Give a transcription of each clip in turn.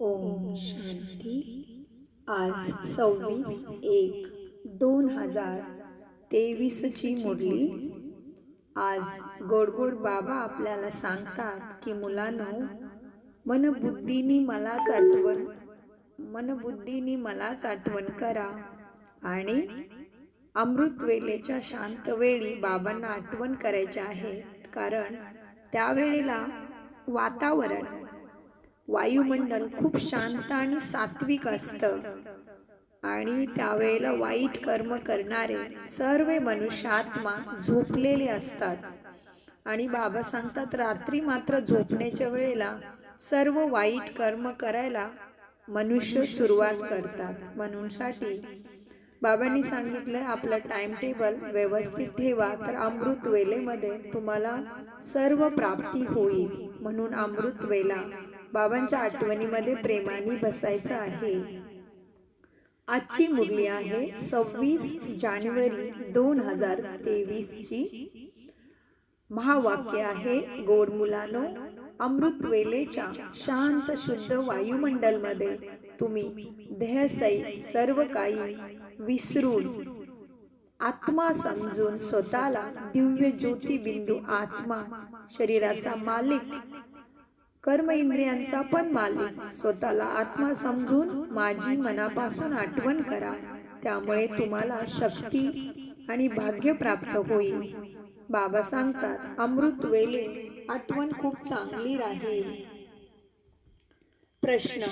ओम शांती. आज 26/1/2023 ची मुरली. आज गोड गोड बाबा आपल्याला सांगतात की मुलांनो, मनबुद्धीनी मलाच आठवण करा आणि अमृत वेळेच्या शांत वेळी बाबांना आठवण करायचे आहे. कारण त्यावेळेला वातावरण, वायुमंडल खूप शांत आणि सात्विक असतं आणि त्यावेळेला वाईट कर्म करणारे सर्व मनुष्य आत्मा झोपलेले असतात. आणि बाबा सांगतात, रात्री मात्र झोपण्याच्या वेळेला सर्व वाईट कर्म करायला मनुष्य सुरुवात करतात. म्हणूनसाठी बाबांनी सांगितलं, आपलं टाइम टेबल व्यवस्थित ठेवा, तर अमृत वेळेमध्ये तुम्हाला सर्व प्राप्ती होईल. म्हणून अमृत वेळा बाबांच्या आठवणीमध्ये प्रेमाने बसायचं आहे. आजची मुरली आहे 26 जानेवारी 2023 ची. महावाक्य आहे, गोड मुलांनो, अमृत वेळेच्या शांत शुद्ध वायुमंडलमध्ये तुम्ही देहसहित सर्व काही विसरून आत्मा समजून स्वतःला दिव्य ज्योतिबिंदू आत्मा, शरीराचा मालिक, कर्म इंद्रियांचा पण मालिक, स्वतःला आत्मा समजून माझी मनापासून आठवण करा. त्यामुळे तुम्हाला शक्ती आणि भाग्य प्राप्त होईल. बाबा सांगतात, अमृत वेळे आठवण खूप चांगली राहील. प्रश्न: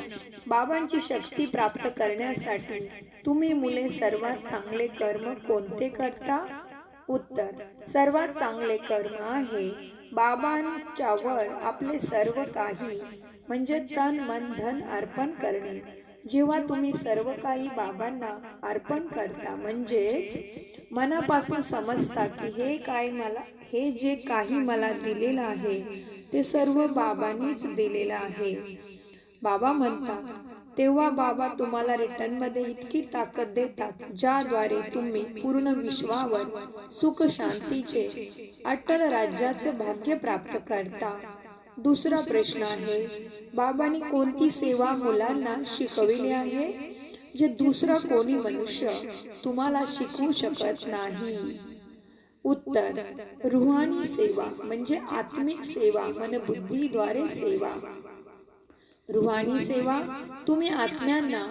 बाबांची शक्ती प्राप्त करण्यासाठी तुम्ही मुले सर्वात चांगले कर्म कोणते करता? उत्तर: सर्वात चांगले कर्म आहे बाबांच्यावर आपले सर्व काही म्हणजे तन मन धन अर्पण करणे. जेव्हा तुम्ही सर्व काही बाबांना अर्पण करता, म्हणजेच मनापासून समजता की हे जे काही मला दिलेलं आहे ते सर्व बाबांनीच दिलेलं आहे, बाबा म्हणतात, तेव्हा बाबा तुम्हाला रिटर्नमध्ये इतकी ताकद देतात ज्याद्वारे तुम्ही पूर्ण विश्वावर सुख शांतीचे अटल राज्याचं भाग्य प्राप्त करता. दुसरा प्रश्न आहे, बाबांनी कोणती सेवा मुलांना शिकविली आहे जे दुसरा कोणी मनुष्य तुम्हाला शिकवू शकत नाही? उत्तर: रूहानी सेवा म्हणजे आत्मिक सेवा, मनबुद्धीद्वारे सेवा. रूहानी सेवा, तुम्ही आत्म्यांना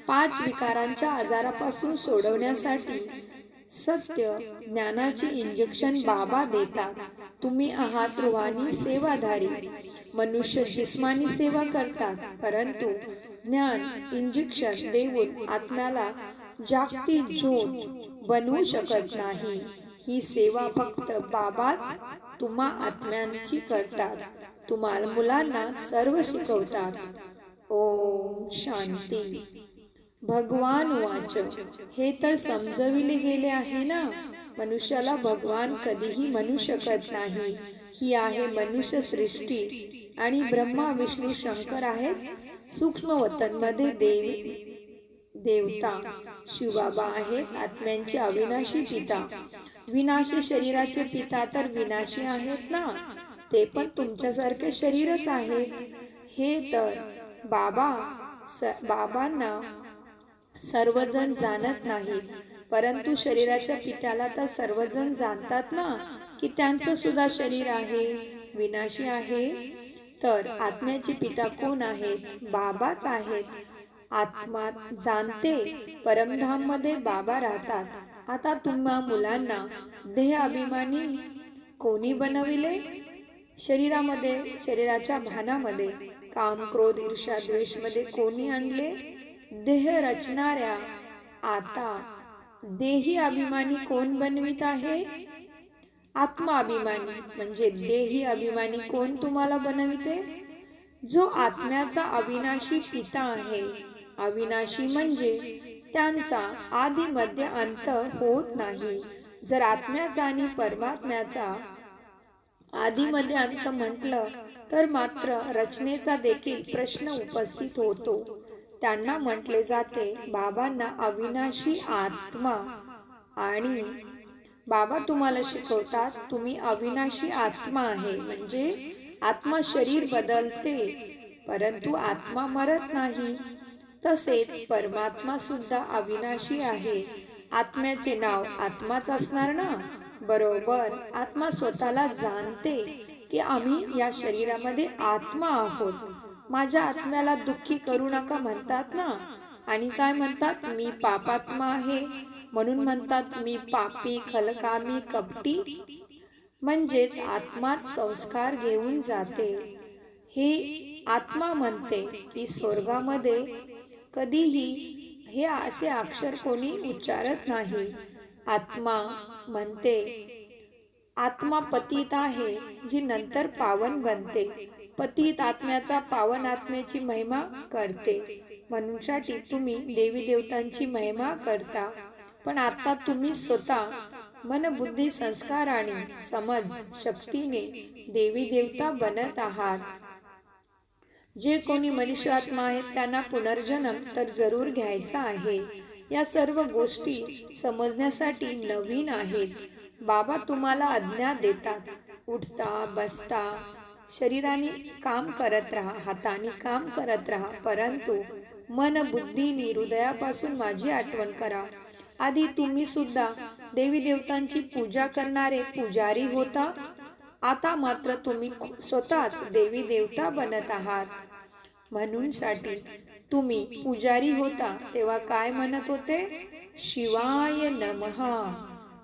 5 विकारांच्या आजारापासून सोडवण्यासाठी सत्य ज्ञानाची इंजेक्शन बाबा देतात. तुम्ही आहात रूहानी सेवाधारी. मनुष्य जिस्मानी सेवा करतात, परंतु ज्ञान इंजेक्शन देऊन आत्म्याला जागतिक ज्योत बनवू शकत नाही. ही सेवा फक्त बाबाच तुम्हा आत्म्यांची करतात. तुम्हाला मुलांना सर्व शिकवतात. ओम शांती. भगवान वाच, हे तर समजविले गेले आहे ना. मनुष्याला भगवान कधीही म्हणू शकत नाही. ही आहे मनुष्य सृष्टी आणि ब्रह्मा विष्णू शंकर आहेत सूक्ष्म वतनमध्ये देवता. शिवबाबा आहेत आत्म्यांचे अविनाशी पिता. विनाशी शरीराचे पिता तर विनाशी आहेत ना, ते पण तुमच्यासारखे शरीरच आहेत. हे तर बाबांना सर्वजण जाणत नाहीत, परंतु शरीराच्या पित्याला तर सर्वजण जाणतात ना, की त्यांचं सुद्धा शरीर आहे, विनाशी आहे. तर आत्म्याचे पिता कोण आहेत? बाबाच आहेत. आत्मा जाणते परमधाम मध्ये बाबा राहतात. आता तुम्हा मुलांना देह अभिमानी कोणी बनविले? शरीराच्या भानामध्ये काम क्रोध ईर्ष्या द्वेष मध्ये कोणी आणले? देह रचणाऱ्या आता देही अभिमानी कोण बनवित आहे? आत्मा अभिमानी म्हणजे देही अभिमानी कोण तुम्हाला बनविते? जो आत्म्याचा अविनाशी पिता आहे. अविनाशी म्हणजे त्यांचा आदि मध्य अंत होत नाही. जर आत्म्याचा आणि परमात्म्याचा आदि मध्य अंत म्हटलं तर मात्र रचनेचा देखील प्रश्न उपस्थित होतो. त्यांना म्हटले जाते बाबांना अविनाशी आत्मा. आणि बाबा तुम्हाला शिकवतात तुम्ही अविनाशी आत्मा आहे, म्हणजे आत्मा शरीर बदलते परंतु आत्मा मरत नाही. तसेच परमात्मा सुद्धा अविनाशी आहे. आत्म्याचे नाव आत्माच असणार ना. बरोबर, आत्मा स्वतःला जाणते की आम्ही या शरीरामध्ये आत्मा आहोत. माझ्या आत्म्याला दुःखी करू नका म्हणतात ना. आणि काय म्हणतात, मी पापात्मा आहे म्हणून म्हणतात मी पापी, खलकामी, कपटी. म्हणजेच आत्माच संस्कार घेऊन जाते. ही आत्मा म्हणते की स्वर्गामध्ये कधीही हे असे अक्षर कोणी उच्चारत नाही. आत्मा म्हणते आत्मा पतित आहे, जी नंतर पावन बनते. पतित आत्म्याचा पावन आत्म्याची महिमा करते. म्हणूनसाठी तुम्ही देवी देवतांची महिमा करता. पण आता तुम्ही स्वतः मन, बुद्धी, संस्कार आणि समज शक्तीने देवी देवता बनत आहात. जे कोणी मनुष्यात्मा आहेत त्यांना पुनर्जन्म तर जरूर घ्यायचा आहे. या सर्व गोष्टी समजण्यासाठी नवीन आहेत. बाबा तुम्हाला आज्ञा देतात. उठता, बसता, शरीराने काम करत राहा, हाताने काम करत राहा, परंतु मन, बुद्धीने हृदयापासून माझी आठवण करा. आधी तुम्ही सुद्धा देवी देवतांची पूजा करणारे पुजारी होता. आता मात्र तुम्ही स्वतःच देवी देवता बनत आहात. म्हणूनसाठी तुम्ही पुजारी होता तेव्हा काय म्हणत होते, शिवाय नमः.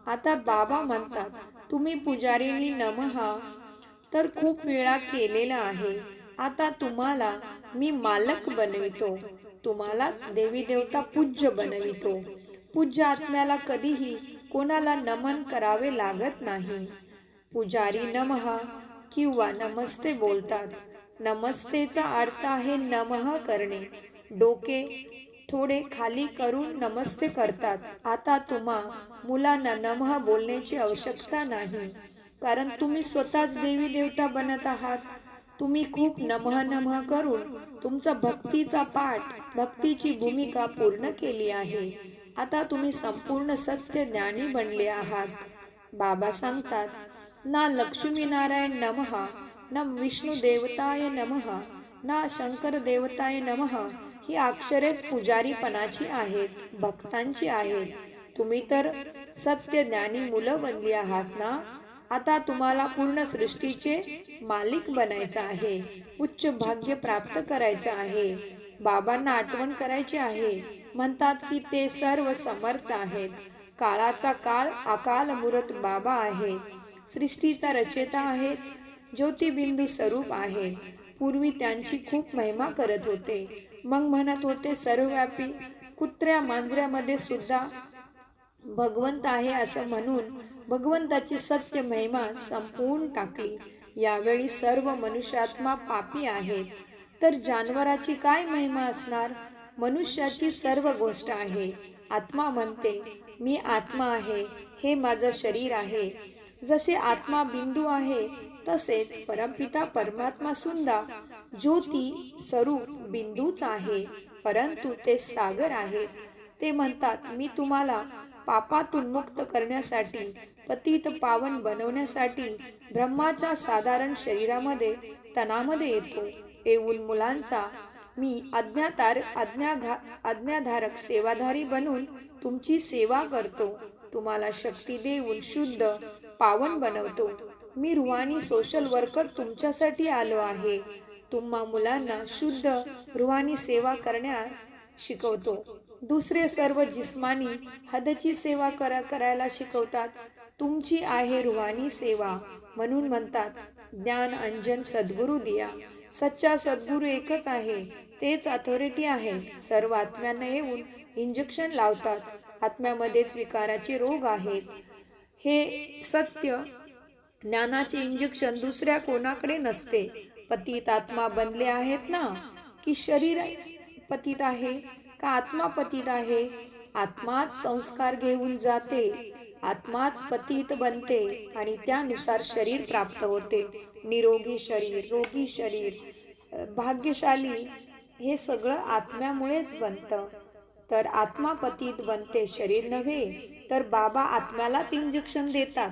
आता बाबा म्हणतात तुम्ही पुजारीनी नमः तर खूप वेळा केलेला आहे. आता तुम्हाला मी मालक बनवितो. तुम्हालाच देवी देवता पूज्य बनवितो. पूज्य आत्म्याला कधीही कोणाला नमन करावे लागत नाही. पुजारी नमः किंवा नमस्ते बोलतात. नमस्तेचा अर्थ आहे नमः करणे. डोके थोडे खाली करून नमस्ते करतात. आता तुम्हा मुलांना नमः बोलण्याची आवश्यकता नाही, कारण तुम्ही स्वतःच देवी देवता बनत आहात. तुम्ही खूप नमः नमः करून तुमचा भक्तीचा पाठ, भक्तीची भूमिका पूर्ण केली आहे. आता तुम्ही संपूर्ण सत्य ज्ञानी बनले आहात. बाबा सांगतात ना लक्ष्मी नारायण नमः, ना विष्णू देवताय नमः, ना शंकर देवताय नमः. ही अक्षरेच पुजारीपणाची आहेत, भक्तांची आहेत. तुम्ही तर सत्य ज्ञानी मुलं बनली आहात ना. आता तुम्हाला पूर्ण सृष्टीचे मालिक बनायचं आहे. उच्च भाग्य प्राप्त करायचं आहे. बाबांना आठवण करायची आहे. म्हणतात की ते सर्व समर्थ आहेत. काळाचा काळ अकाल मूर्त बाबा आहे. सृष्टीचा रचयिता आहेत. ज्योतिबिंदू स्वरूप आहेत. पूर्वी त्यांची खूप महिमा करत होते. मग म्हणत होते सर्वव्यापी. कुत्र्या मांजऱ्यामध्ये सुद्धा भगवंत आहे असं म्हणून भगवंताची सत्य महिमा संपवून टाकली. यावेळी सर्व मनुष्यात्मा पापी आहेत, तर जानवराची काय महिमा असणार. मनुष्याची सर्व गोष्ट आहे. आत्मा म्हणते मी आत्मा आहे, हे माझं शरीर आहे. जसे आत्मा बिंदू आहे तसेच परमपिता परमात्मा सुद्धा ज्योती स्वरूप बिंदूच आहे, परंतु ते सागर आहेत. ते म्हणतात मी तुम्हाला पापातून मुक्त करण्यासाठी, पतित पावन बनवण्यासाठी ब्रह्माच्या साधारण शरीरामध्ये तनामध्ये येतो. येऊन मुलांचा मी आज्ञाधारक सेवाधारी बनून तुमची सेवा करतो. तुम्हाला शक्ती देऊन शुद्ध पावन बनवतो. मी रूहानी सोशल वर्कर तुमच्यासाठी आलो आहे. तुम्हा मुलांना शुद्ध रूहानी सेवा करण्यास शिकवतो. दुसरे सर्व जिस्मानी हदची सेवा करायला शिकवतात. तुमची आहे रूहानी सेवा. म्हणून म्हणतात ज्ञान अंजन सद्गुरु दिया. सच्चा सद्गुरू एकच आहे, तेच अथॉरिटी आहेत. सर्व आत्म्यांना येऊन इंजेक्शन लावतात. आत्म्यामध्येच विकाराचे रोग आहेत. हे सत्य ज्ञानाचे इंजेक्शन दुसऱ्या कोणाकडे नसते. पतित आत्मा बनले आहेत ना, की शरीर पतित आहे का आत्मा पतित आहे. आत्माच संस्कार घेऊन जाते, आत्माच पतित बनते आणि त्यानुसार शरीर प्राप्त होते. निरोगी शरीर, रोगी शरीर, भाग्यशाली, हे सगळं आत्म्यामुळेच बनतं. तर आत्मा पतित बनते, शरीर नव्हे. तर बाबा आत्म्यालाच इंजेक्शन देतात.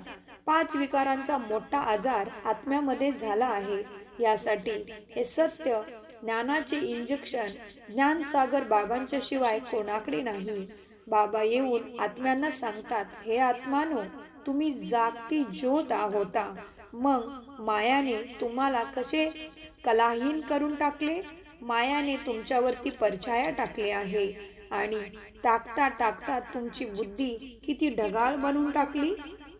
5 विकारांचा मोठा आजार आत्म्यामध्ये झाला आहे. यासाठी हे सत्य ज्ञानाचे इंजेक्शन ज्ञानसागर बाबांच्या शिवाय कोणाकडे नाही. बाबा येऊन आत्म्यांना सांगतात, हे आत्मानो, तुम्ही जागती ज्योत होता, मग मायाने तुम्हाला कसे कलाहीन करून टाकले. मायाने तुमच्यावरती परछाया टाकली आहे आणि टाकता टाकता तुमची बुद्धी किती ढगाळ बनवून टाकली.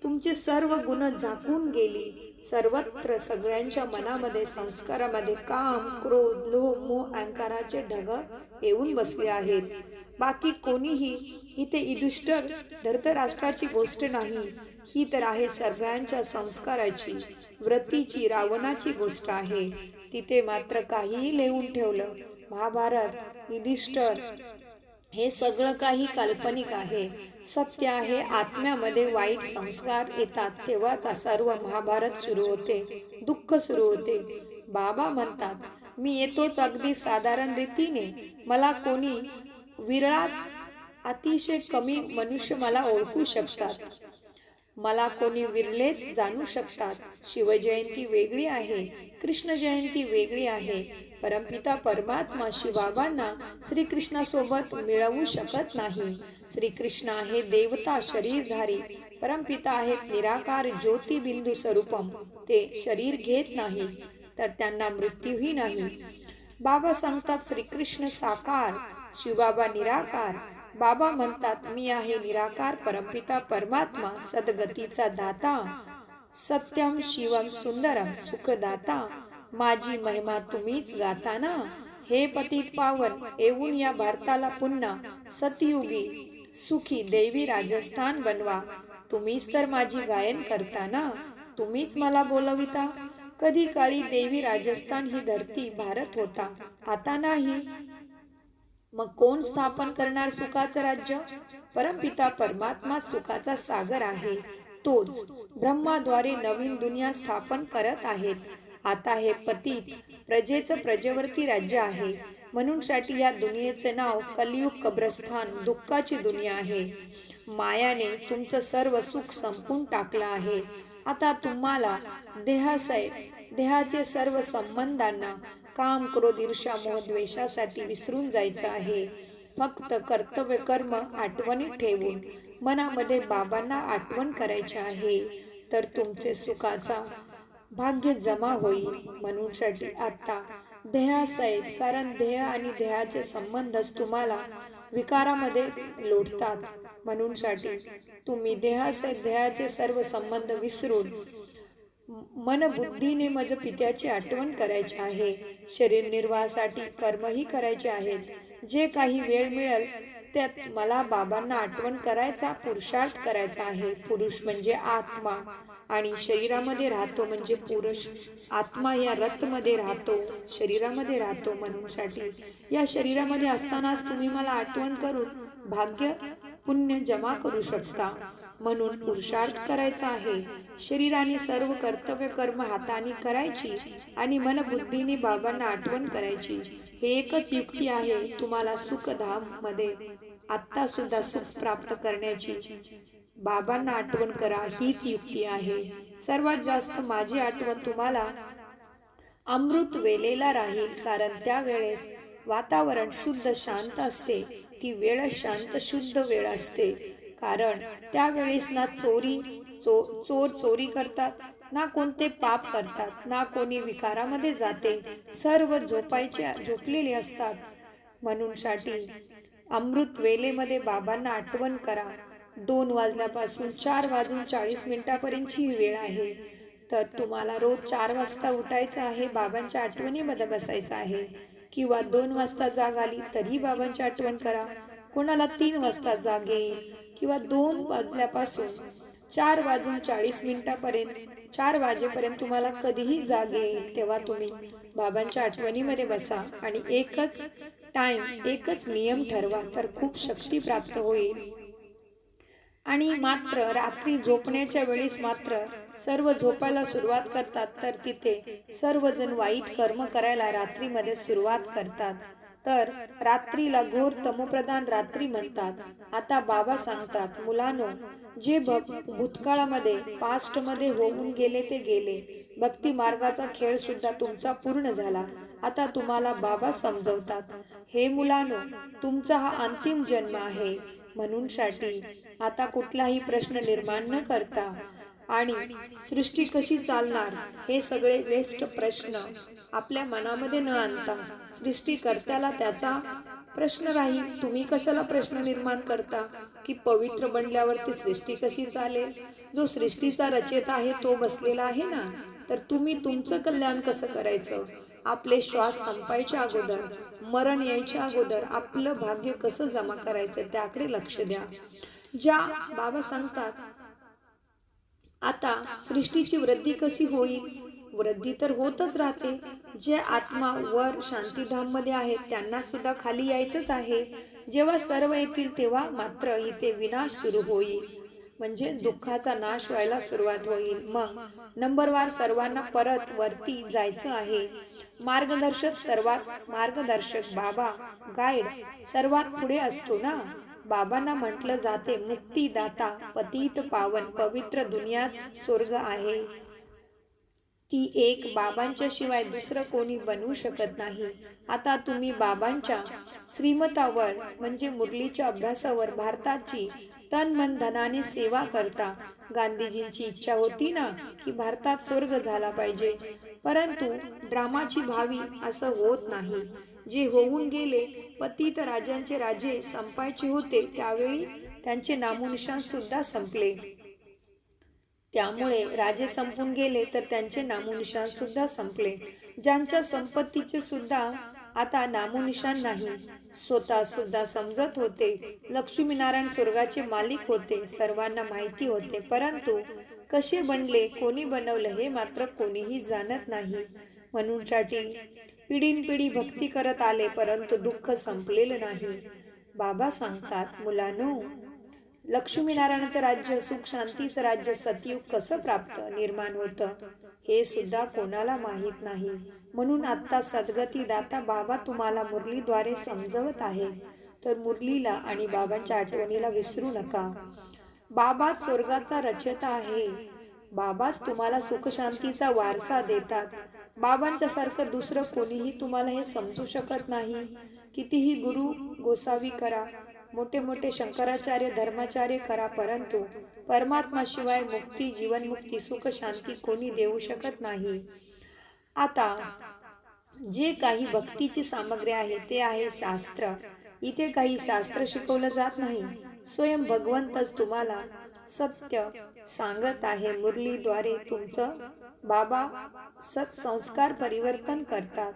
तुमचे सर्व गुण झाकून गेली. सर्वत्र सगळ्यांच्या मनामध्ये संस्कारामध्ये काम, क्रोध, लोभ, मोह, अहंकाराचे ढग येऊन बसले आहेत. बाकी कोणीही इथे युधिष्ठिर धृतराष्ट्राची गोष्ट नाही. ही तर आहे सगळ्यांच्या संस्काराची, व्रतीची, रावणाची गोष्ट आहे. तिथे मात्र काहीही लिहून ठेवलं. महाभारत, युधिष्ठिर हे सगळं काही काल्पनिक आहे. सत्य आहे. आत्म्यामध्ये वाईट संस्कार येतात तेव्हाच सर्व महाभारत सुरू होते, दुःख सुरू होते. बाबा म्हणतात, मी येतोच अगदी साधारण रीतीने. मला कोणी विरळाच अतिशय कमी मनुष्य मला ओळखू शकतात. मला कोणी विरलेच जाणू शकतात. शिवजयंती वेगळी आहे, कृष्ण जयंती वेगळी आहे. परमपिता परमात्मा शिवबाबांना श्रीकृष्णासोबत मिळवू शकत नाही. श्रीकृष्ण आहे देवता शरीरधारी. परमपिता आहेत निराकार ज्योतिबिंदू स्वरूपम. ते शरीर घेत नाहीत, तर त्यांना मृत्यूही नाही. बाबा सांगतात श्रीकृष्ण साकार, शिवबाबा निराकार. बाबा म्हणतात, मी आहे निराकार परमपिता परमात्मा, सद्गतीचा दाता, सत्यम शिवम सुंदरम सुखदाता. माझी महिमा तुम्हीच गाता ना. हे पतित पावन, येऊन या भारताला पुन्हा सतयुगी सुखी दैवी राजस्थान बनवा. तुम्हीच तर माझी गायन करता ना. तुम्हीच मला बोलविता. कधी काळी देवी राजस्थान ही धरती भारत होता, आता नाही. मग कोण स्थापन करणार सुखाचं राज्य? परमपिता परमात्मा सुखाचा सागर आहे. तोच ब्रह्माद्वारे नवीन दुनिया स्थापन करत आहेत. आता हे पतित प्रजेचं प्रजेवरती राज्य आहे. म्हणूनसाठी या दुनियेचं नाव कलियुग कब्रस्थान, दुःखाची दुनिया आहे. मायाने तुमचं सर्व सुख संपून टाकलं आहे. आता तुम्हाला देहासहित देहाचे सर्व संबंधांना काम, क्रोध, ईर्ष्या, मोह, द्वेषासाठी विसरून जायचं आहे. फक्त कर्तव्य कर्म आठवणी ठेवून मनामध्ये बाबांना आठवण करायची आहे, तर तुमचे सुखाचा भाग्य जमा होईल. म्हणूनसाठी आता देहासहित, कारण देह आणि देहाचे संबंधच तुम्हाला विकारामध्ये लोटतात. म्हणूनसाठी तुम्ही देहासहित देहाचे सर्व संबंध विसरून मनबुद्धीने मज पित्याची आठवण करायची आहे. शरीर निर्वाहासाठी कर्मही करायचे आहेत. जे काही वेळ मिळेल त्यात मला बाबांना आठवण करायचा, पुरुषार्थ करायचा आहे. पुरुष म्हणजे आत्मा आणि शरीरामध्ये राहतो म्हणजे पुरुष. आत्मा या रथमध्ये राहतो, शरीरामध्ये राहतो. म्हणूनसाठी या शरीरामध्ये असतानाच तुम्ही मला आठवण करून भाग्य पुण्य जमा करू शकता. म्हणून पुरुषार्थ करायचा आहे. शरीराने सर्व कर्तव्य कर्म हाताने करायची आणि मनबुद्धीने बाबांना आठवण करायची. हे एकच युक्ती आहे तुम्हाला सुखधाम मध्ये आत्ता सुद्धा सुख प्राप्त करण्याची. बाबांना आठवण करा, हीच युक्ती आहे. सर्वात जास्त माझी आठवण तुम्हाला अमृत वेलेला राहील, कारण त्यावेळेस वातावरण शुद्ध शांत असते. ती वेळ शांत शुद्ध वेळ असते, कारण त्यावेळेस ना चोर चोरी करतात, ना कोणते पाप करतात, ना कोणी विकारामध्ये जाते. सर्व झोपलेले असतात. म्हणूनसाठी अमृत वेलेमध्ये बाबांना आठवण करा. 2 वाजल्यापासून 4:40 ही वेळ आहे. तर तुम्हाला रोज 4 वाजता उठायचं आहे, बाबांच्या आठवणीमध्ये बसायचं आहे. किंवा 2 वाजता जाग आली तरी बाबांची आठवण करा. कोणाला 3 वाजता जाग येईल किंवा 2 वाजल्यापासून 4 वाजेपर्यंत तुम्हाला कधीही जाग येईल, तेव्हा तुम्ही बाबांच्या आठवणीमध्ये बसा आणि एकच टाइम, एकच नियम ठरवा, तर खूप शक्ती प्राप्त होईल. आणि मात्र रात्री झोपण्याच्या वेळेस मात्र सर्व झोपायला सुरुवात करतात, तर तिथे सर्वजण वाईट कर्म करायला रात्रीमध्ये सुरुवात करतात. तर रात्रीला घोर तमोप्रधान रात्री म्हणतात. आता बाबा सांगतात, मुलांनो, जे भूतकाळामध्ये पास्टमध्ये होऊन गेले ते गेले. भक्ती मार्गाचा खेळ सुद्धा तुमचा पूर्ण झाला. आता तुम्हाला बाबा समजवतात, हे मुलांनो, तुमचा हा अंतिम जन्म आहे. म्हणूनसाठी आता कुठलाही प्रश्न निर्माण न करता आणि सृष्टी कशी चालणार हे सगळे वेस्ट प्रश्न आपल्या मनामध्ये न आणता सृष्टीकर्त्याला त्याचा प्रश्न राहील. तुम्ही कशाला प्रश्न निर्माण करता की पवित्र बनल्यावरती सृष्टी कशी चालेल? जो सृष्टीचा रचयिता आहे तो बसलेला आहे ना. तर तुम्ही तुमचं कल्याण कसं करायचं? आपले श्वास संपायच्या अगोदर, मरण यायच्या अगोदर आपलं भाग्य कसं जमा करायचं त्याकडे लक्ष द्या. ज्या बाबा सांगतात, आता सृष्टीची वृद्धी कशी होईल? वृद्धी तर होतच राहते. जे आत्मा वर शांतीधाम मध्ये आहेत त्यांना सुद्धा खाली यायचंच आहे. जेव्हा सर्व येतील तेव्हा मात्र इथे विनाश सुरू होईल, म्हणजे दुःखाचा नाश व्हायला सुरुवात होईल. मग नंबरवार सर्वांना परत वरती जायचं आहे. मार्गदर्शक बाबा, गाईड सर्वात पुढे असतो ना. बाबांना म्हटलं जाते मुक्तीदाता, पतित पावन, पवित्र दुनियाच स्वर्ग आहे. ती एक बाबांच्या शिवाय दुसरं कोणी बनवू शकत नाही. आता तुम्ही बाबांच्या श्रीमतावर म्हणजे मुरलीच्या अभ्यासावर भारताची तन मन धनाने सेवा करता. गांधीजींची इच्छा होती ना की भारतात स्वर्ग झाला पाहिजे, परंतु ड्रामाची भावी असं होत नाही. जे होऊन गेले, पतित राजांचे राजे संपायचे होते त्यावेळी त्यांचे नामोनिशाण सुद्धा संपले. त्यामुळे राजे संपून गेले तर त्यांचे नामोनिशाण सुद्धा संपले. ज्यांच्या संपत्तीचे सुद्धा आता नामोनिशाण नाही. स्वतः सुद्धा समजत होते लक्ष्मीनारायण स्वर्गाचे मालिक होते, सर्वांना माहिती होते, परंतु कसे बनले, कोणी बनवलं हे मात्र कोणीही जाणत नाही. म्हणूनसाठी पिढीनपिढी भक्ती करत आले, परंतु दुःख संपलेलं नाही. बाबा सांगतात, मुलांनो, लक्ष्मीनारायणाचं राज्य, सुख शांतीचं राज्य, सतयुग कसं प्राप्त निर्माण होतं हे सुद्धा कोणाला माहीत नाही. म्हणून आत्ता सद्गती दाता बाबा तुम्हाला मुरलीद्वारे समजवत आहेत. तर मुरलीला आणि बाबांच्या आठवणीला विसरू नका. बाबाच स्वर्गाचा रचयिता आहे. बाबाच तुम्हाला सुखशांतीचा वारसा देतात. बाबांच्या सारखं दुसरं कोणीही तुम्हाला हे समजू शकत नाही. कितीही गुरु गोसावी करा, मोठे मोठे शंकराचार्य धर्माचार्य करा, परंतु परमात्मा शिवाय मुक्ती, जीवनमुक्ती, सुख शांती कोणी देऊ शकत नाही. आता जे काही भक्तीची सामग्री आहे ते आहे शास्त्र. इथे काही शास्त्र शिकवलं जात नाही. स्वयं भगवंतच तुम्हाला सत्य सांगत आहे. मुरलीद्वारे तुमचं बाबा सत्संस्कार परिवर्तन करतात,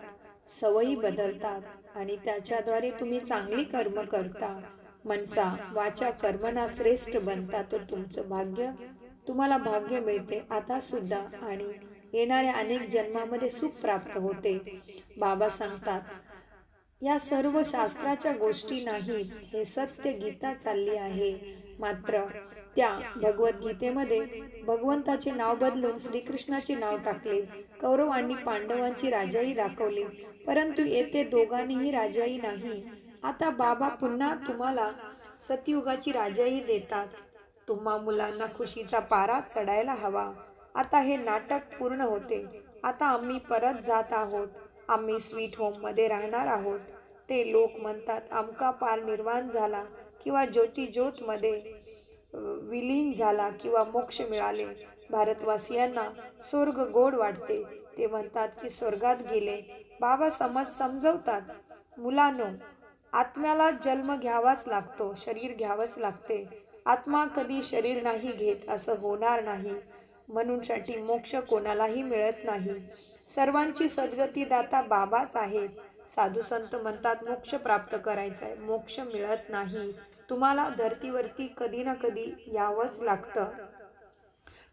सवयी बदलतात आणि त्याच्याद्वारे तुम्ही चांगली कर्म करता. मनसा वाचा कर्मना श्रेष्ठ बनता, तर तुमचं भाग्य, तुम्हाला भाग्य मिळते आता सुद्धा आणि येणाऱ्या अनेक जन्मामध्ये सुख प्राप्त होते. बाबा सांगतात, या सर्व शास्त्राच्या गोष्टी नाहीत, हे सत्य गीता चालली आहे. मात्र त्या भगवद्गीतेमध्ये भगवंताचे नाव बदलून श्रीकृष्णाचे नाव टाकले. कौरव आणि पांडवांची राजाई दाखवली, परंतु येथे दोघांनीही राजाई नाही. आता बाबा पुन्हा तुम्हाला सतयुगाची राजाई देतात. तुम्हा मुलांना खुशीचा पारा चढायला हवा. आता हे नाटक पूर्ण होते. आता आम्ही परत जात आहोत. आम्ही स्वीट होममध्ये राहणार आहोत. ते लोक म्हणतात अमका पार निर्वाण झाला किंवा ज्योती ज्योतमध्ये विलीन झाला किंवा मोक्ष मिळाले. भारतवासियांना स्वर्ग गोड वाटते. ते म्हणतात की स्वर्गात गेले. बाबा समजवतात, मुलांनो, आत्म्याला जन्म घ्यावाच लागतो, शरीर घ्यावंच लागते. आत्मा कधी शरीर नाही घेत असं होणार नाही. म्हणूनसाठी मोक्ष कोणालाही मिळत नाही. सर्वांची सद्गती दाता बाबाच आहेत. साधू संत म्हणतात मोक्ष प्राप्त करायचा आहे, मोक्ष मिळत नाही. तुम्हाला धर्तीवरती कधी ना कधी यावंच लागतं.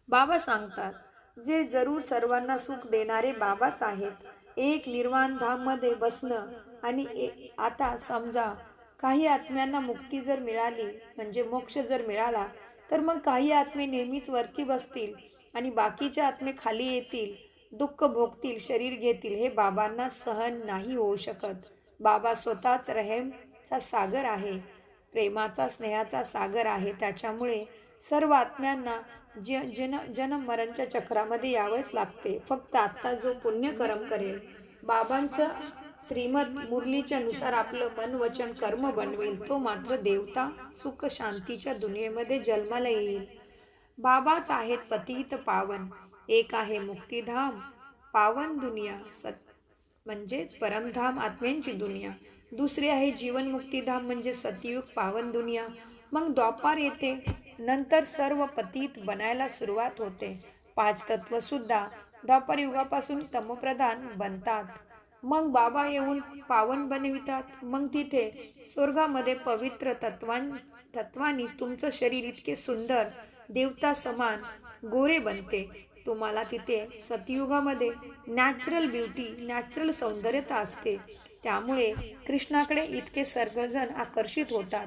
बाबा सांगतात, जे जरूर सर्वांना सुख देणारे बाबाच आहेत. एक निर्वाण धाम मध्ये बसणं आणि आता समजा काही आत्म्यांना मुक्ती जर मिळाली म्हणजे मोक्ष जर मिळाला, तर मग काही आत्मे नेहमीच वरती बसतील आणि बाकीचे आत्मे खाली येतील, दुःख भोगतील, शरीर घेतील. हे बाबांना सहन नाही होऊ शकत. बाबा स्वतःच रहेमचा सागर आहे, प्रेमाचा स्नेहाचा सागर आहे. त्याच्यामुळे सर्व आत्म्यांना जन्म मरणच्या चक्रामध्ये यावेच लागते. फक्त आत्ता जो पुण्यकर्म करेल, बाबांचं श्रीमद मुरलीच्या नुसार आपलं मन वचन कर्म बनवेल तो मात्र देवता सुख शांतीच्या दुनियेमध्ये जन्माला येईल. बाबाच आहेत पतित पावन, एक आहे मुक्तिधाम पावन दुनिया म्हणजेच परमधाम आत्म्यांची दुनिया, दुसरी आहे जीवन मुक्तिधाम म्हणजे सतयुग पावन दुनिया. मग द्वापार येते, नंतर सर्व पतित बनायला सुरुवात होते. 5 तत्व सुद्धा द्वापार युगापासून तमप्रधान बनतात. मग बाबा येऊन पावन बनवितात. मग तिथे स्वर्गामध्ये पवित्र तत्वानीच तुमचं शरीर इतके सुंदर देवता समान गोरे बनते. तुम्हाला तिथे सतयुगामध्ये नॅचरल ब्युटी, नॅचरल सौंदर्यता असते. त्यामुळे कृष्णाकडे इतके सर्वजण आकर्षित होतात.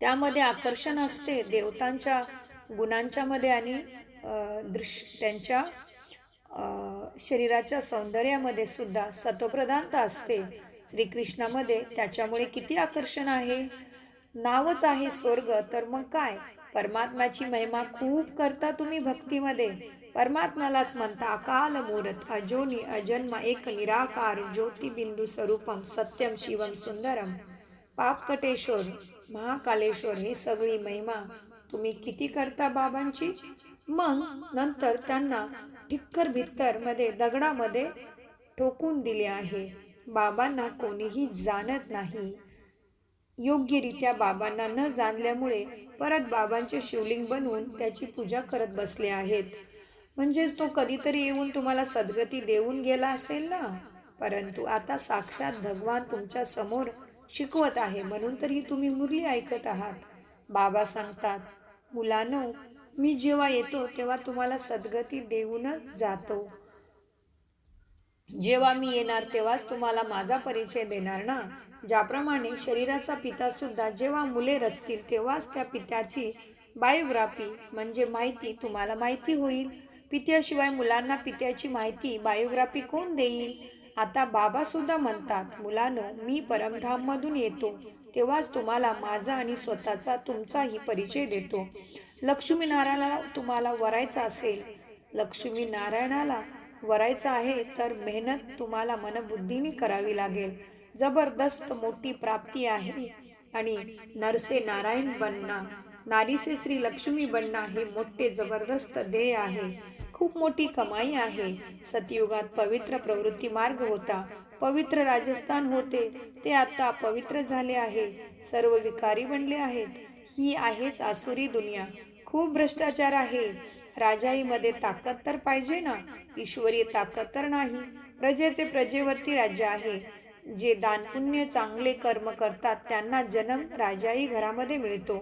त्यामध्ये आकर्षण असते देवतांच्या गुणांच्या मध्ये आणि त्यांच्या शरीराच्या सौंदर्यामध्ये सुद्धा सत्वप्रधानता असते श्रीकृष्णामध्ये. त्याच्यामुळे किती आकर्षण आहे. नावच आहे स्वर्ग, तर मग काय, परमात्म्याची महिमा खूप करता तुम्ही भक्तीमध्ये. परमात्म्यालाच म्हणता अकाल मूर्त अजोनी अजन्मा एक निराकार ज्योतिबिंदू स्वरूपम सत्यम शिवम सुंदरम पापकटेश्वर महाकालेश्वर. हे सगळी महिमा तुम्ही किती करता बाबांची. मग नंतर त्यांना ठिक्कर भित्तर मध्ये दगडामध्ये ठोकून दिले आहे. बाबांना कोणीही जाणत नाही. योग्यरित्या बाबांना न जाणल्यामुळे परत बाबांचे शिवलिंग बनवून त्याची पूजा करत बसले आहेत. म्हणजेच तो कधीतरी येऊन तुम्हाला सद्गती देऊन गेला असेल ना. परंतु आता साक्षात भगवान तुमच्या समोर शिकवत आहे, म्हणून तर ही तुम्ही मुरली ऐकत आहात. बाबा सांगतात, मुलांनो, मी जेव्हा येतो तेव्हा तुम्हाला सद्गती देऊनच जातो. जेव्हा मी येणार तेव्हाच तुम्हाला माझा परिचय देणार ना. ज्याप्रमाणे शरीराचा पिता सुद्धा जेव्हा मुले रचतील तेव्हाच त्या पित्याची बायोग्राफी म्हणजे माहिती तुम्हाला माहिती होईल. पित्याशिवाय मुलांना पित्याची माहिती बायोग्राफी कोण देईल. आता बाबा सुद्धा म्हणतात, मुलांनो, मी परमधाममधून येतो तेव्हाच तुम्हाला माझा आणि स्वतःचा तुमचाही परिचय देतो. लक्ष्मीनारायणाला तुम्हाला वरायचं असेल, लक्ष्मीनारायणाला वरायचं आहे तर मेहनत तुम्हाला मनबुद्धीने करावी लागेल. जबरदस्त मोठी प्राप्ती आहे आणि नरसे नारायण बनना, नारीसे श्री लक्ष्मी बनना हे मोठे जबरदस्त ध्येय आहे. खूप मोठी कमाई आहे. सतयुगात पवित्र प्रवृत्ती मार्ग होता, पवित्र राजस्थान होते, ते आता पवित्र झाले आहे. सर्व विकारी बनले आहेत. ही आहेच आसुरी दुनिया. खूप भ्रष्टाचार आहे. राजाईमध्ये ताकद तर पाहिजे ना, ईश्वरीय ताकद तर नाही. प्रजेचे प्रजेवरती राज्य आहे. जे दानपुण्य चांगले कर्म करतात त्यांना जन्म राजाई घरामध्ये मिळतो.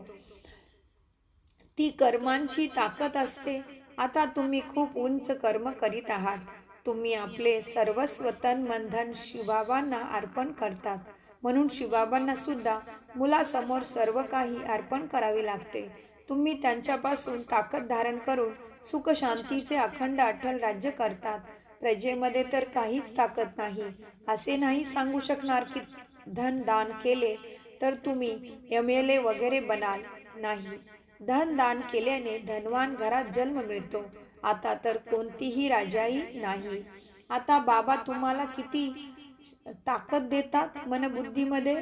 ती कर्मांची ताकद असते. आता तुम्ही खूप उंच कर्म करीत आहात. तुम्ही आपले सर्वस्व तन मन धन शिवबाबांना अर्पण करतात. म्हणून शिवबाबांना सुद्धा मुलासमोर सर्व काही अर्पण करावे लागते. तुम्ही त्यांच्यापासून ताकद धारण करून सुख शांतीचे अखंड अट्टल राज्य करतात. प्रजेमध्ये तर काहीच ताकद नाही. असे नाही सांगू शकणार की धन दान केले तर तुम्ही MLA वगैरे बनाल. नाही, धन दान केल्याने धनवान घरात जन्म मिळतो. आता तर कोणतीही राजाई नाही. आता बाबा तुम्हाला किती ताकद देतात मनबुद्धीमध्ये.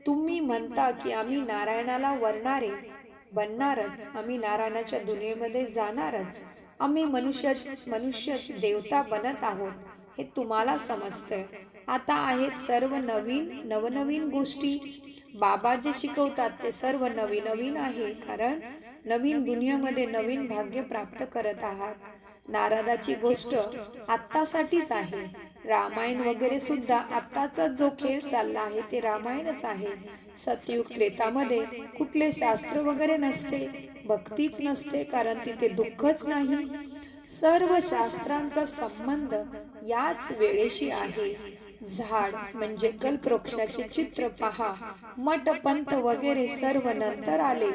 तुम्ही म्हणता की आम्ही नारायणाला वरणारे बनणारच, आम्ही नारायणाच्या दुनियेमध्ये जाणारच, आम्ही मनुष्य देवता बनत आहोत. हे तुम्हाला समजतंय. आता आहेत सर्व नवनवीन गोष्टी. बाबा जे शिकवतात ते सर्व नवीन आहे, कारण नवीन दुनियामध्ये नवीन भाग्य प्राप्त करत आहात. नारदाची गोष्ट आत्तासाठीच आहे. रामायण वगैरे सुद्धा आत्ताचा जो खेळ चालला आहे ते रामायणच आहे. सतयुग त्रेतामध्ये कुठले शास्त्र वगैरे नसते, भक्तीच नसते, कारण तिथे दुःखच नाही. सर्व शास्त्रांचा संबंध याच वेळेशी आहे. झाड म्हणजे कल्पवृक्षाचे चित्र पहा. मठ पंथ वगैरे सर्व नंतर आले.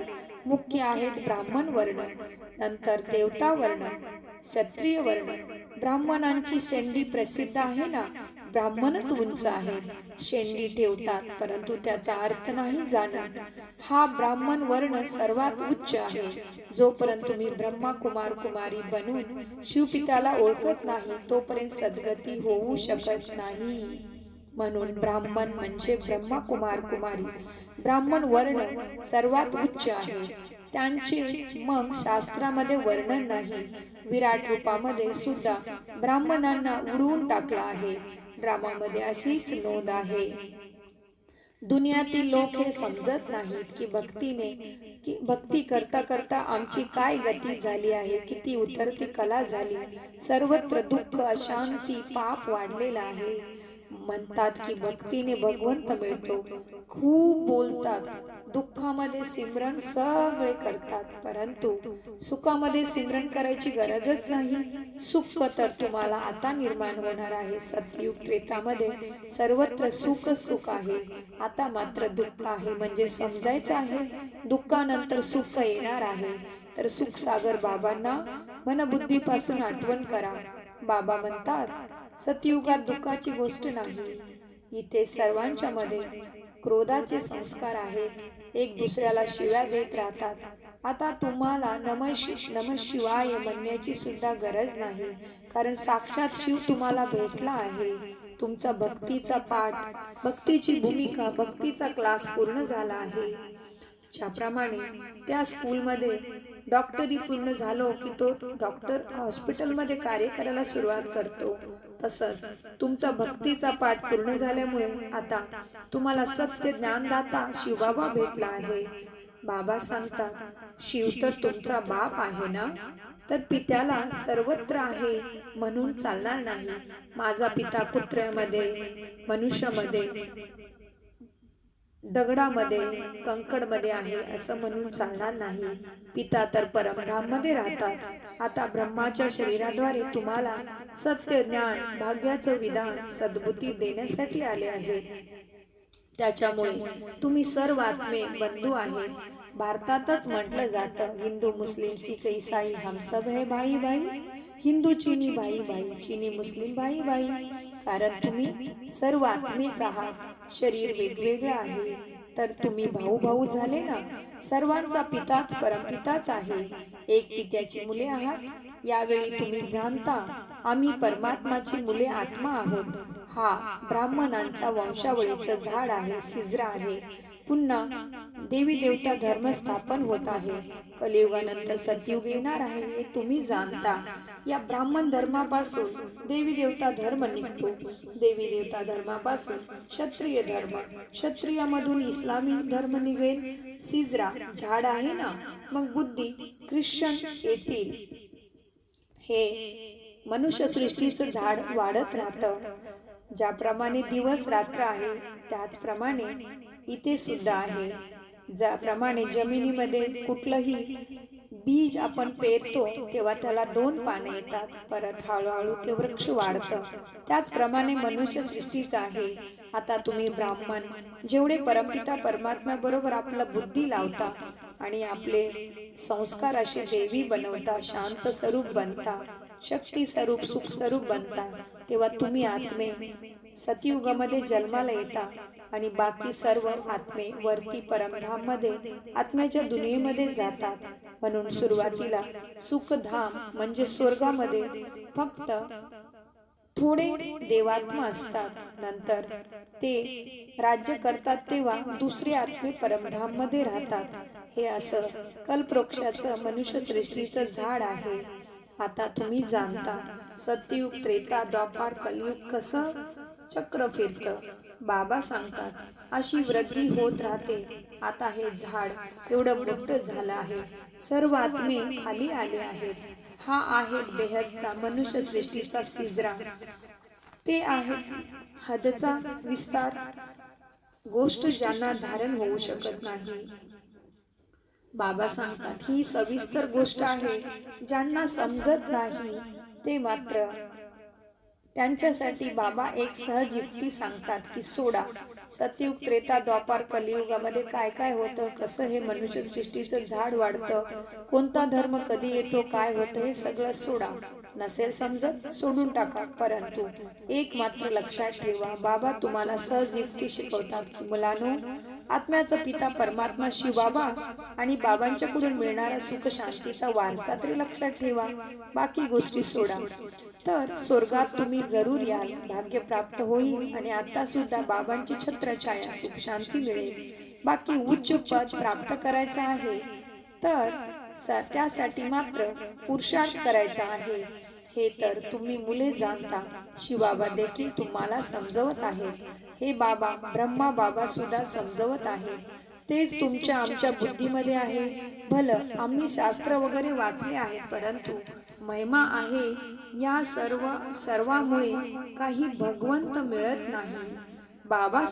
मुख्य आहेत ब्राह्मण वर्ण, नंतर देवता वर्ण, क्षत्रिय वर्ण. ब्राह्मणांची शेंडी प्रसिद्ध आहे ना. ब्राह्मणच उंच आहेत. शेंडी ठेवतात परंतु त्याचा अर्थ नाही जाणत. हा ब्राह्मण वर्ण सर्वात उच्च आहे. जोपर्यंत तुम्ही ब्रह्मा कुमार कुमारी बनून शिवपित्याला ओळखत नाही तोपर्यंत सद्गती होऊ शकत नाही. म्हणून ब्राह्मण म्हणजे ब्रह्मा कुमार कुमारी. ब्राह्मण वर्ण सर्वात उच्च आहे. त्यांचे मग शास्त्रामध्ये वर्णन नाही. विराट रूपामध्ये सुद्धा ब्राह्मणांना उडवून टाकला आहे. ड्रामामध्ये अशीच नोंद आहे. दुनियातील लोक हे समजत नाहीत की भक्ती करता करता आमची काय गती झाली आहे, किती उतरती कला झाली. सर्वत्र दुःख, अशांती, पाप वाढलेला आहे. म्हणतात की भक्तीने भगवंत मिळतो. खूप बोलतात, दुःखामध्ये सिमरन सगळे करतात, परंतु सुखामध्ये सिमरन करायची गरजच नाही. सुख तर तुम्हाला आता निर्माण होणार आहे. सतयुग त्रेतामध्ये सर्वत्र सुख सुख आहे. आता मात्र दुःख आहे, म्हणजे समजायचं आहे दुःखानंतर सुख येणार आहे. तर सुख सागर बाबांना मनबुद्धीपासून आठवण करा. बाबा म्हणतात सतयुगात दुःखाची गोष्ट नाही. इथे सर्वांच्या मध्ये क्रोधाचे संस्कार आहेत. एक दुसऱ्याला शिव्या देत राहतात. आता तुम्हाला नमः शिवाय म्हणण्याची सुद्धा गरज नाही, कारण साक्षात शिव तुम्हाला भेटला आहे. तुमचा भक्तीचा पाठ, भक्तीची भूमिका, भक्तीचा क्लास पूर्ण झाला आहे. ज्याप्रमाणे त्या स्कूलमध्ये डॉक्टरी पूर्ण झालो की तो डॉक्टर हॉस्पिटलमध्ये कार्य करायला सुरुवात करतो, तसंच तुमचा भक्तीचा पाठ पूर्ण झाल्यामुळे आता तुम्हाला सत्य ज्ञानदाता शिवबाबा भेटला आहे. बाबा सांगतात शिव तर तुमचा बाप आहे ना, तर पित्याला सर्वत्र आहे म्हणून चालणार नाही. माझा पिता कुत्र्यामध्ये, मनुष्यामध्ये, दगडामध्ये, कंकडमध्ये आहे असं म्हणून चालणार नाही. पिता तर परमधाम मध्ये राहतात. आता ब्रह्माच्या शरीराद्वारे तुम्हाला सत्य ज्ञान, भाग्याचं विधान, सद्बुद्धी देण्यासाठी आले आहेत. त्याच्यामुळे तुम्ही सर्व आत्मे बंधू आहेत. भारतातच म्हटलं जातं हिंदू मुस्लिम सिख ईसाई हम सब है भाई भाई. हिंदू चीनी भाई भाई, चीनी मुस्लिम भाई भाई. कारण तुम्ही सर्व आत्मेच आहात. शरीर वेगवेगळं आहे तर तुम्ही भाऊ भाऊ झाले ना. सर्वांचा पिताच परमपिताच आहे. एक पित्याची मुले आहात. यावेळी तुम्ही जाणता आम्ही परमात्माची मुले आत्मा आहोत. हा ब्राह्मणांचा वंशावळीचं झाड आहे, सिजरा आहे. पुन्हा देवी देवता धर्म स्थापन होत आहे. कलियुगानंतर सतयुग येणार आहे हे तुम्ही जाणता. या ब्राह्मण धर्मापासून देवी देवता धर्म निघतो. देवी देवता धर्मापासून क्षत्रिय धर्म, क्षत्रियामधून इस्लामी धर्म निघेल. सिजरा झाड आहे ना, मग बुद्धी ख्रिश्चन येतील. हे मनुष्य सृष्टीचं झाड वाढत राहतं. ज्याप्रमाणे दिवस रात्र आहे त्याचप्रमाणे इथे सुद्धा आहे. ज्याप्रमाणे जमिनीमध्ये कुठलंही बीज आपण पेरतो तेव्हा त्याला 2 पाने येतात, परत हळूहळू ते वृक्ष वाढतं. त्याचप्रमाणे मनुष्य सृष्टीचं आहे. आता तुम्ही ब्राह्मण जेवढे परमपिता परमात्मा बरोबर आपलं बुद्धी लावता आणि आपले संस्कार असे देवी बनवता, शांत स्वरूप बनता, शक्ती स्वरूप, सुख स्वरूप बनता, तेव्हा तुम्ही आत्मे सतयुगामध्ये जन्माला येता आणि बाकी सर्व आत्मे वरती परमधाम मध्ये आत्म्याच्या दुनियेमध्ये जातात. म्हणून सुरुवातीला सुखधाम म्हणजे स्वर्गामध्ये फक्त थोडे देवात्मा असतात. नंतर ते राज्य करतात तेव्हा दुसरे आत्मे परमधाम मध्ये राहतात. हे असं कल्पवृक्षाचं मनुष्य सृष्टीचं झाड आहे. आता तुम्ही जाणता सतयुग त्रेता द्वापार कलियुग कसं चक्र फिरतं. बाबा सांगतात अशी वृद्धी होत राहते. आता हे झाड एवढं मोठं झालं आहे. सर्व आत्मे खाली आले आहेत. हा आहे बेहदचा मनुष्य सृष्टीचा सिजरा. ते आहेत हदचा विस्तार, गोष्ट ज्यांना धारण होऊ शकत नाही. बाबा सांगतात ही सविस्तर गोष्ट आहे. ज्यांना समजत नाही ते मात्र त्यांच्यासाठी बाबा एक सहज युक्ती सांगतात की सोडा. सतयुग त्रेता द्वापार कलियुगामध्ये काय काय होतं, कसं हे मनुष्य सृष्टीचं झाड वाढतं, कोणता धर्म कधी येतो, काय होतं, हे सगळं सोडा. नसेल समजत सोडून टाका, परंतु एक मात्र लक्षात ठेवा, बाबा तुम्हाला सहज युक्ती शिकवतात की मुलांनो, आत्म्याचा पिता परमात्मा शिवबाबा आणि बाबांच्याकडून मिळणारा सुख शांतीचा वारसा तरी लक्षात ठेवा, बाकी गोष्टी सोडा. तर स्वर्गात तुम्ही जरूर याल, भाग्य प्राप्त होईल आणि आता सुद्धा बाबांची छत्रछाया सुख शांती मिळेल. बाकी उच्च पद प्राप्त करायचं आहे तर त्यासाठी मात्र पुरुषार्थ करायचा आहे, हे तर तुम्ही मुले जाणता. शिवबाबा देखील तुम्हाला समजवत आहेत, हे बाबा ब्रह्मा बाबा सुद्धा समजवत आहेत. तेच तुमच्या आमच्या बुद्धीमध्ये आहे. भलं आम्ही शास्त्र वगैरे वाचले आहेत, परंतु महिमा आहे या सर्वामुळे काही भगवंत मिळत नाही. बाबा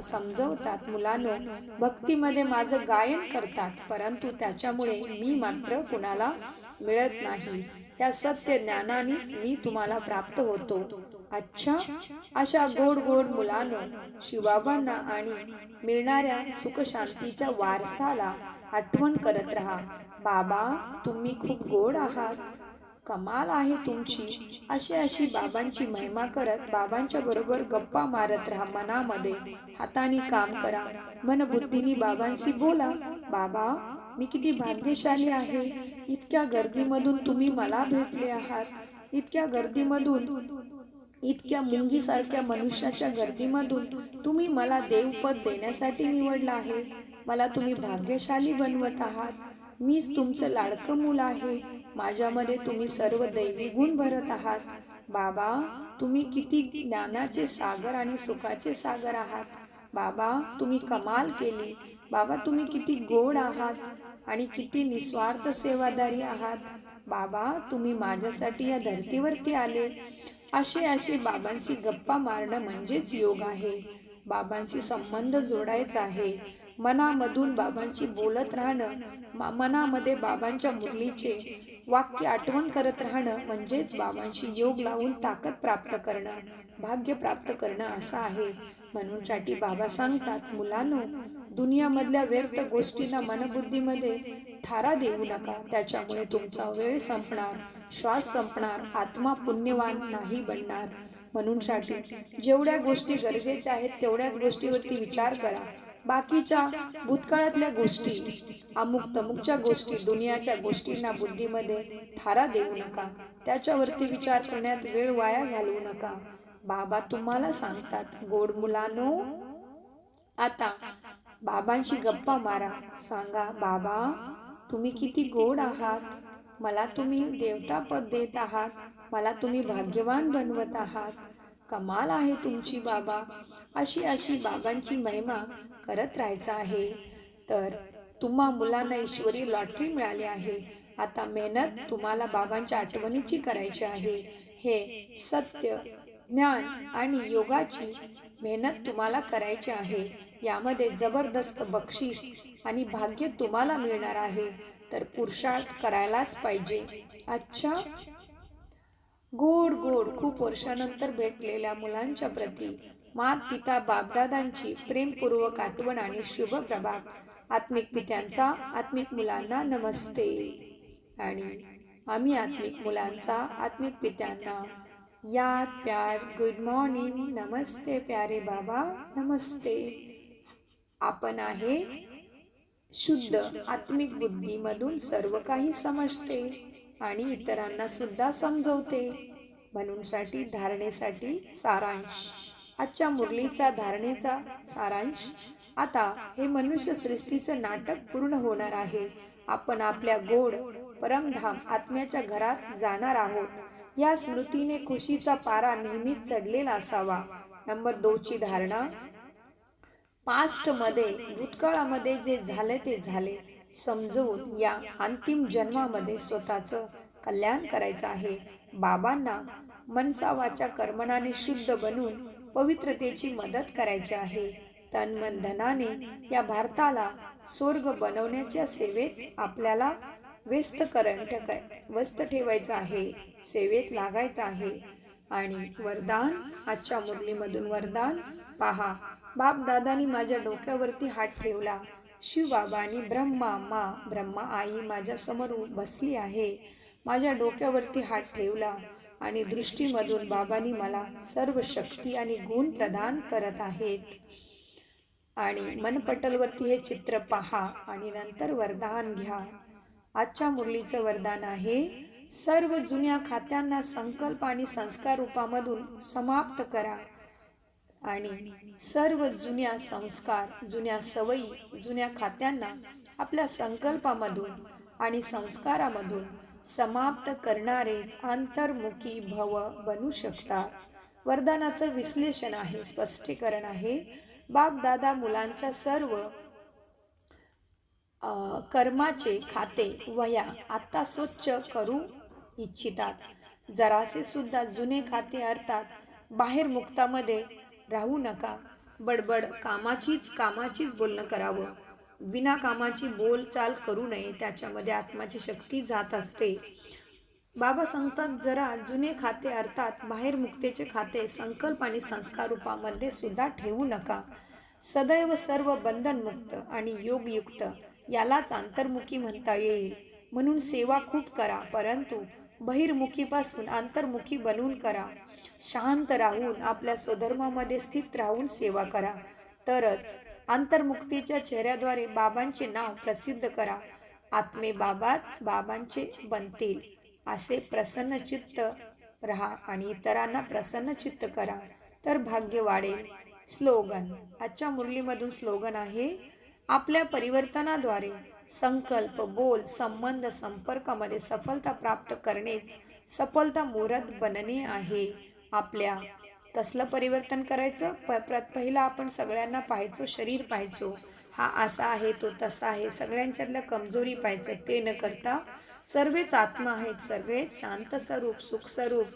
समजवतात, मुलांनो, भक्तीमध्ये माझं गायन करतात, परंतु त्याच्यामुळे मी मात्र कुणाला मिळत नाही. या सत्य ज्ञानानेच मी तुम्हाला प्राप्त होतो. अच्छा, अशा गोड गोड मुलांनो, शिवबाबांना आणि मिळणाऱ्या सुखशांतीच्या वारसाला आठवण करत राहा. बाबा तुम्ही खूप गोड आहात, कमाल आहे तुमची. अशी बाबांची महिमा करत बाबांच्या बरोबर गप्पा मारत राहा. मनामध्ये हाताने काम करा, मनबुद्धीने बाबांशी बोला. बाबा मी किती भाग्यशाली आहे, इतक्या गर्दीमधून तुम्ही मला भेटले आहात. इतक्या गर्दीमधून, इतक्या मुंगीसारख्या मनुष्याच्या गर्दीमधून तुम्ही मला देवपद देण्यासाठी निवडला आहे. मला तुम्ही भाग्यशाली बनवत आहात. मीच तुमचं लाडकं मूल आहे. माझ्यामध्ये तुम्ही सर्व दैवी गुण भरत आहात. बाबा तुम्ही किती ज्ञानाचे सागर आणि सुखाचे सागर आहात. बाबा तुम्ही कमाल केली. बाबा तुम्ही किती गोड आहात आणि किती निस्वार्थ सेवादारी आहात. बाबा तुम्ही माझ्यासाठी या धर्तीवरती आले. असे बाबांशी गप्पा मारणं म्हणजेच योग आहे. बाबांशी संबंध जोडायचा आहे. मनामधून बाबांशी बोलत राहणं, मनामध्ये बाबांच्या मुरलीचे वाक्य आठवण करत राहणं म्हणजेच बाबांशी योग लावून ताकद प्राप्त करणं, भाग्य प्राप्त करणं असं आहे. म्हणून बाबा सांगतात, मुलांनो, दुनियामधल्या व्यर्थ गोष्टींना मनबुद्धीमध्ये थारा देऊ नका. त्याच्यामुळे तुमचा वेळ संपणार, श्वास संपणार, आत्मा पुण्यवान नाही बनणार. म्हणून जेवढ्या गोष्टी गरजेच्या आहेत तेवढ्याच गोष्टीवरती विचार करा. बाकीच्या भूतकाळातल्या गोष्टी, अमुक तमुकच्या गोष्टी, दुनियाच्या गोष्टींना बुद्धीमध्ये थारा देऊ नका. त्याच्यावरती विचार करण्यात वेळ वाया घालवू नका. बाबा तुम्हाला सांगतात, गोड मुलांनो, आता बाबांशी गप्पा मारा. सांगा, बाबा तुम्ही किती गोड आहात. मला तुम्ही देवतापद देत आहात. मला तुम्ही भाग्यवान बनवत आहात. कमाल आहे तुमची बाबा. अशी बाबांची महिमा करत राहायचं आहे. तर तुम्हा मुलांना ईश्वरी लॉटरी मिळाली आहे. आता मेहनत तुम्हाला बाबांच्या आठवणीची करायची आहे. हे सत्य, ज्ञान आणि योगाची मेहनत तुम्हाला करायची आहे. यामध्ये जबरदस्त बक्षीस आणि भाग्य तुम्हाला मिळणार आहे. तर पुरुषार्थ करायलाच पाहिजे. अच्छा, गोड गोड खूप वर्षानंतर भेटलेल्या मुलांच्या प्रती मात पिता बापदादांची प्रेमपूर्वक आठवण आणि शुभ प्रभात. आत्मिक पित्यांचा आत्मिक मुलांना नमस्ते. आणि आम्ही आत्मिक मुलांचा आत्मिक पित्यांना याद प्यार गुड मॉर्निंग, नमस्ते प्यारे बाबा, नमस्ते. आपण आहे शुद्ध आत्मिक बुद्धीमधून सर्व काही समजते आणि इतरांना सुद्धा समजवते. म्हणून धारणेसाठी सारांश. आजच्या मुरलीचा धारणेचा सारांश. आता हे मनुष्य सृष्टीचं नाटक पूर्ण होणार आहे. आपण आपल्या गोड परमधाम आत्म्याच्या घरात जाणार आहोत. या स्मृतीने खुशीचा पारा नेहमीच चढलेला असावा. नंबर 2 ची धारणा, पास्टमध्ये भूतकाळामध्ये जे झाले ते झाले समजवून या अंतिम जन्मामध्ये स्वतःचं कल्याण करायचं आहे. बाबांना मनसा वाचा कर्मणाने शुद्ध बनून पवित्रतेची मदत करायची आहे. तन मन धनाने या भारताला स्वर्ग बनवण्याच्या सेवेत आपल्याला व्यस्त ठेवायचं आहे, सेवेत लागायचं आहे. आणि वरदान, आजच्या मुरलीमधून वरदान पहा. बापदादांनी माझ्या डोक्यावरती हात ठेवला. शिवबाबांनी ब्रह्मा आई माझ्या समोर बसली आहे. माझ्या डोक्यावरती हात ठेवला आणि दृष्टीमधून बाबांनी मला सर्व शक्ती आणि गुण प्रदान करत आहेत. आणि मनपटलवरती हे चित्र पहा आणि नंतर वरदान घ्या. आजच्या मुरलीचं वरदान आहे, सर्व जुन्या खात्यांना संकल्प आणि संस्कार रूपामधून समाप्त करा आणि सर्व जुन्या संस्कार, जुन्या सवयी, जुन्या खात्यांना आपल्या संकल्पामधून आणि संस्कारामधून समाप्त करणारेच अंतर्मुखी भव बनू शकतात. वरदानाचं विश्लेषण आहे, स्पष्टीकरण आहे. बाप दादा मुलांच्या सर्व कर्माचे खाते वह्या आता स्वच्छ करू इच्छितात. जरासे सुद्धा जुने खाते अर्थात बाहेर मुक्तामध्ये राहू नका. बडबड कामाचीच बोलणं करावं. विनाकामाची बोलचाल करू नये, त्याच्यामध्ये आत्माची शक्ती जात असते. बाबा सांगतात, जरा जुने खाते अर्थात बाहेर मुक्तेचे खाते संकल्प आणि संस्कार रूपामध्ये सुद्धा ठेवू नका. सदैव सर्व बंधनमुक्त आणि योगयुक्त यालाच अंतर्मुखी म्हणता येईल. म्हणून सेवा खूप करा, परंतु बहिर्मुखीपासून अंतर्मुखी बनवून करा. शांत राहून आपल्या स्वधर्मामध्ये स्थित राहून सेवा करा, तरच अंतर्मुक्तीच्या चेहऱ्याद्वारे बाबांचे नाव प्रसिद्ध करा. आत्मे बाबांचे बनतील असे प्रसन्नचित्त राहा आणि इतरांना प्रसन्नचित्त करा, तर भाग्य वाढेल. स्लोगन. आजच्या मुरलीमधून स्लोगन आहे, आपल्या परिवर्तनाद्वारे संकल्प, बोल, संबंध, संपर्कामध्ये सफलता प्राप्त करणेच सफलता मुहूर्त बनणे आहे. आपल्या कसलं परिवर्तन करायचं? पहिला आपण सगळ्यांना पाहायचो, शरीर पाहायचो, हा असा आहे, तो तसा आहे, सगळ्यांच्यातल्या कमजोरी पाहायचं. ते न करता सर्वच आत्मा आहेत, सर्वच शांत स्वरूप, सुख स्वरूप,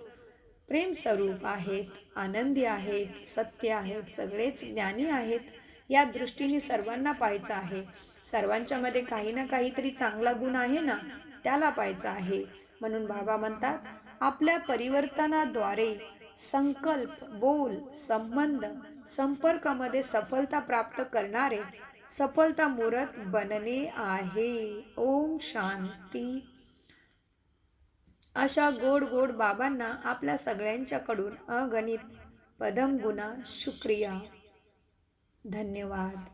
प्रेम स्वरूप आहेत, आनंदी आहेत, सत्य आहेत, सगळेच ज्ञानी आहेत. या दृष्टीने सर्वांना पाहायचं आहे. सर्वांच्या मध्ये काही ना काहीतरी चांगला गुण आहे ना, त्याला पाहायचं आहे. म्हणून बाबा म्हणतात, आपल्या परिवर्तनाद्वारे संकल्प, बोल, संबंध, संपर्कामध्ये सफलता प्राप्त करणारेच सफलता मुहूर्त बनणे आहे. ओम शांती. अशा गोड गोड बाबांना आपल्या सगळ्यांच्याकडून अगणित पदम गुना शुक्रिया. धन्यवाद.